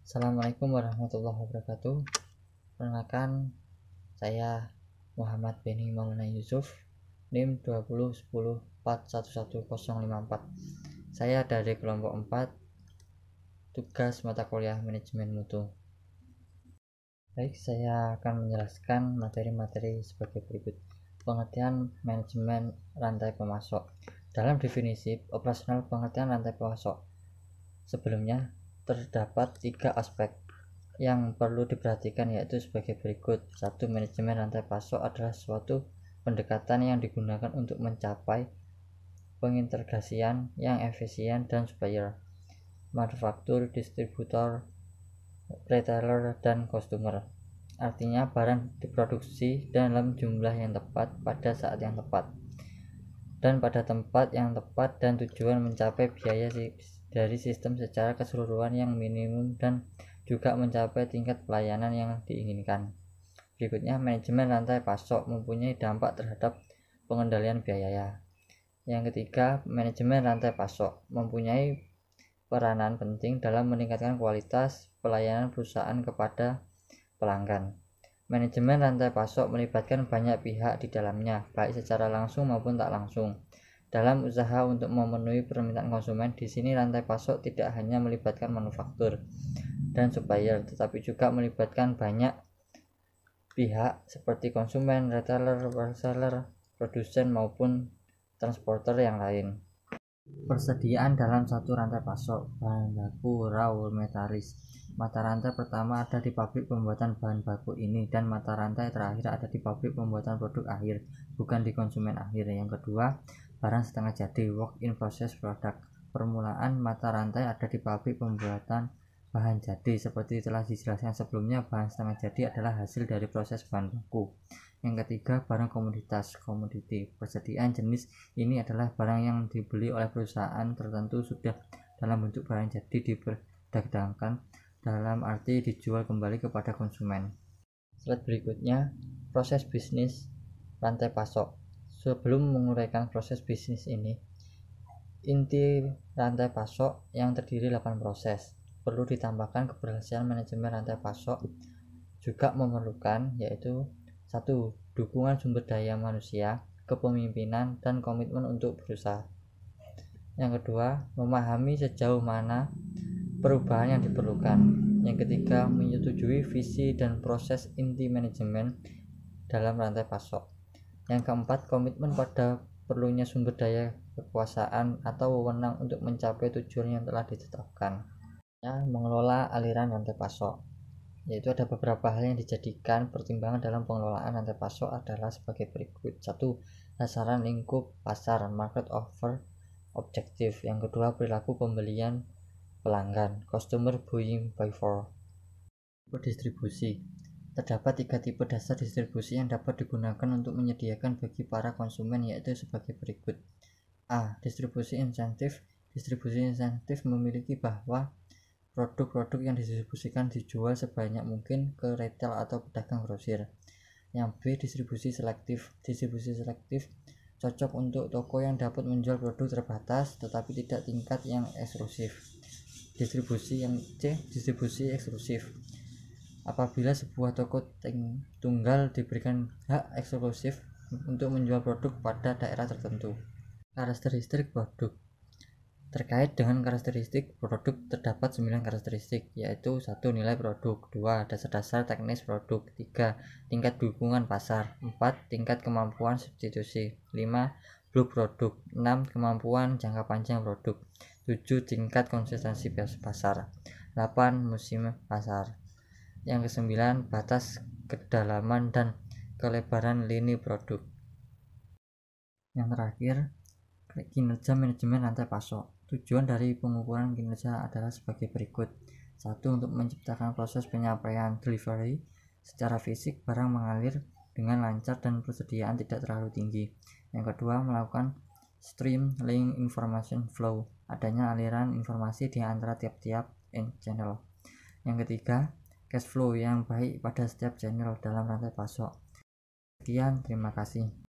Assalamualaikum warahmatullahi wabarakatuh. Perkenalkan, saya Muhammad Beni Maulana Yusuf, NIM 201014111054. Saya dari kelompok 4, tugas mata kuliah manajemen mutu. Baik, saya akan menjelaskan materi-materi sebagai berikut. Pengertian manajemen rantai pemasok. Dalam definisi operasional pengertian rantai pemasok, sebelumnya terdapat 3 aspek yang perlu diperhatikan, yaitu sebagai berikut. 1. Manajemen rantai pasok adalah suatu pendekatan yang digunakan untuk mencapai pengintegrasian yang efisien dan supplier, manufaktur, distributor, retailer, dan customer. Artinya barang diproduksi dalam jumlah yang tepat pada saat yang tepat dan pada tempat yang tepat, dan tujuan mencapai biaya dari sistem secara keseluruhan yang minimum dan juga mencapai tingkat pelayanan yang diinginkan. Berikutnya, manajemen rantai pasok mempunyai dampak terhadap pengendalian biaya. Yang ketiga, manajemen rantai pasok mempunyai peranan penting dalam meningkatkan kualitas pelayanan perusahaan kepada pelanggan. Manajemen rantai pasok melibatkan banyak pihak di dalamnya, baik secara langsung maupun tak langsung. Dalam usaha untuk memenuhi permintaan konsumen, di sini rantai pasok tidak hanya melibatkan manufaktur dan supplier, tetapi juga melibatkan banyak pihak seperti konsumen, retailer, wholesaler, produsen, maupun transporter yang lain. Persediaan dalam satu rantai pasok. Bahan baku raw metalis. Mata rantai pertama ada di pabrik pembuatan bahan baku ini, dan mata rantai terakhir ada di pabrik pembuatan produk akhir, bukan di konsumen akhir. Yang kedua, barang setengah jadi, work in process product. Permulaan mata rantai ada di pabrik pembuatan bahan jadi. Seperti telah dijelaskan sebelumnya, bahan setengah jadi adalah hasil dari proses bahan baku. Yang ketiga, barang komoditas, commodity. Persediaan jenis ini adalah barang yang dibeli oleh perusahaan tertentu sudah dalam bentuk barang jadi diperdagangkan, dalam arti dijual kembali kepada konsumen. Slide berikutnya, proses bisnis rantai pasok. Sebelum menguraikan proses bisnis ini, inti rantai pasok yang terdiri 8 proses. Perlu ditambahkan keberhasilan manajemen rantai pasok juga memerlukan, yaitu 1. Dukungan sumber daya manusia, kepemimpinan, dan komitmen untuk berusaha. Yang kedua, memahami sejauh mana perubahan yang diperlukan. Yang ketiga, menyetujui visi dan proses inti manajemen dalam rantai pasok. Yang keempat, komitmen pada perlunya sumber daya, kekuasaan, atau wewenang untuk mencapai tujuan yang telah ditetapkan. Mengelola aliran rantai pasok, yaitu ada beberapa hal yang dijadikan pertimbangan dalam pengelolaan rantai pasok adalah sebagai berikut. 1. Sasaran lingkup pasar, market offer objektif. Yang kedua, perilaku pembelian pelanggan, customer buying behavior. Distribusi. Terdapat 3 tipe dasar distribusi yang dapat digunakan untuk menyediakan bagi para konsumen, yaitu sebagai berikut. A. Distribusi insentif. Distribusi insentif memiliki bahwa produk-produk yang didistribusikan dijual sebanyak mungkin ke retail atau pedagang grosir. Yang B. Distribusi selektif. Distribusi selektif cocok untuk toko yang dapat menjual produk terbatas tetapi tidak tingkat yang eksklusif. Distribusi yang C. Distribusi eksklusif. Apabila sebuah toko tunggal diberikan hak eksklusif untuk menjual produk pada daerah tertentu. Karakteristik produk. Terkait dengan karakteristik produk terdapat 9 karakteristik, yaitu 1. Nilai produk, 2. Dasar-dasar teknis produk, 3. Tingkat dukungan pasar, 4. Tingkat kemampuan substitusi, 5. Blok produk, 6. Kemampuan jangka panjang produk, 7. Tingkat konsistensi pasar, 8. Musim pasar. Yang ke-9, batas kedalaman dan kelebaran lini produk. Yang terakhir, kinerja manajemen rantai pasok. Tujuan dari pengukuran kinerja adalah sebagai berikut. 1. Untuk menciptakan proses penyampaian delivery. Secara fisik, barang mengalir dengan lancar dan persediaan tidak terlalu tinggi. Yang kedua, melakukan streamlining information flow. Adanya aliran informasi di antara tiap-tiap channel. Yang ketiga, cash flow yang baik pada setiap channel dalam rantai pasok. Sekian, terima kasih.